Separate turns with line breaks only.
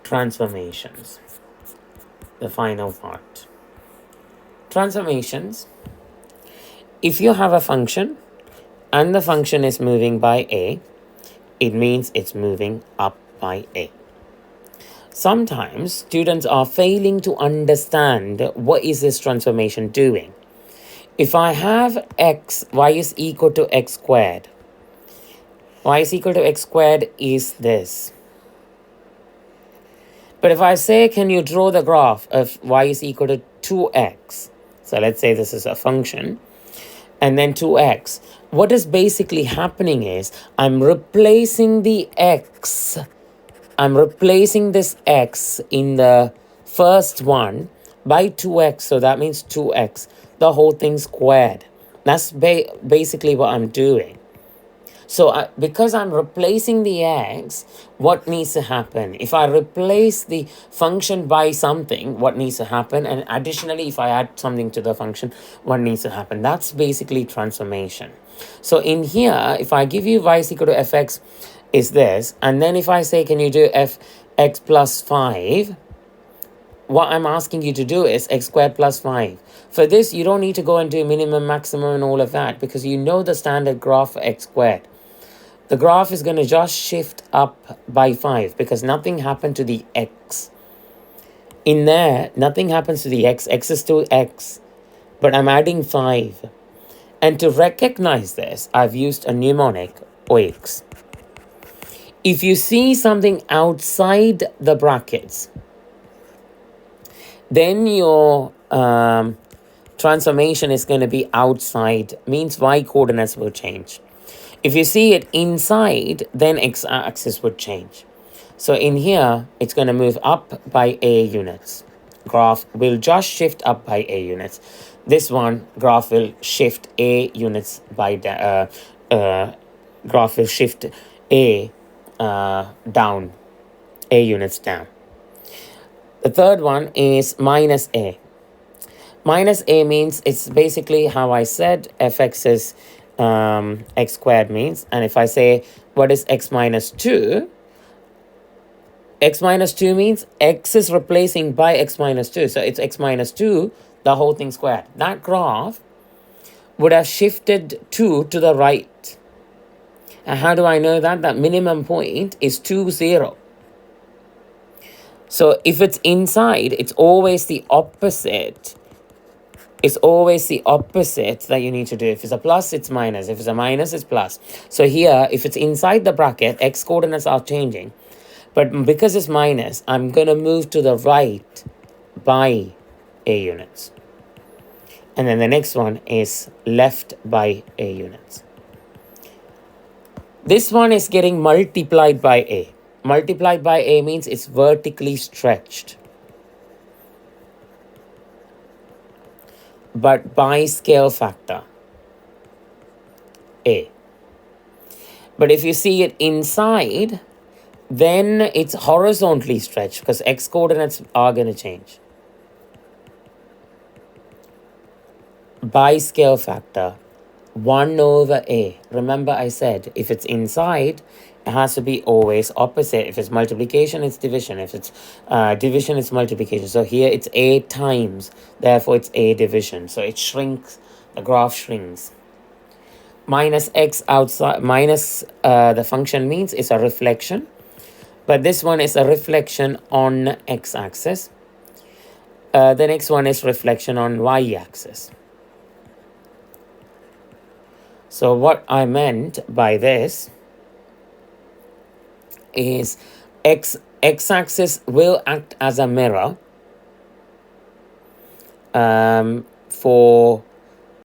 Transformations, the final part. Transformations, if you have a function and the function is moving by a, it means it's moving up by a. Sometimes students are failing to understand what is this transformation doing. If I have x, y is equal to x squared. Y is equal to x squared is this. But if I say, can you draw the graph of y is equal to 2x? So let's say this is a function. And then 2x. What is basically happening is I'm replacing the x. I'm replacing this x in the first one by 2x. So that means 2x. The whole thing squared. That's basically what I'm doing. So because I'm replacing the x, what needs to happen? If I replace the function by something, what needs to happen? And additionally, if I add something to the function, what needs to happen? That's basically transformation. So in here, if I give you y is equal to fx is this, and then if I say, can you do fx plus 5? What I'm asking you to do is x squared plus 5. For this, you don't need to go and do minimum, maximum, and all of that because you know the standard graph for x squared. The graph is going to just shift up by 5 because nothing happened to the x. In there, nothing happens to the x. X is still x. But I'm adding 5. And to recognize this, I've used a mnemonic, OX. If you see something outside the brackets, then your transformation is going to be outside, means y coordinates will change. If you see it inside, then x-axis would change. So in here, it's going to move up by a units. Graph will just shift up by a units. This one, graph will shift a units by graph will shift a down, a units down. The third one is minus a. Minus a means it's basically how I said fx is x squared means. And if I say, what is x minus 2? X minus 2 means x is replacing by x minus 2. So it's x minus 2, the whole thing squared. That graph would have shifted 2 to the right. And how do I know that? That minimum point is 2, 0. So if it's inside, it's always the opposite. It's always the opposite that you need to do. If it's a plus, it's minus. If it's a minus, it's plus. So here, if it's inside the bracket, x coordinates are changing. But because it's minus, I'm going to move to the right by a units. And then the next one is left by a units. This one is getting multiplied by a. Multiplied by a means it's vertically stretched. But by scale factor, a. But if you see it inside, then it's horizontally stretched because x coordinates are going to change. By scale factor, 1 over a. Remember I said, if it's inside, it has to be always opposite. If it's multiplication, it's division. If it's division, it's multiplication. So here it's a times. Therefore, it's a division. So it shrinks. The graph shrinks. Minus x outside, minus the function means it's a reflection. But this one is a reflection on x-axis. The next one is reflection on y-axis. So what I meant by this is x-axis will act as a mirror for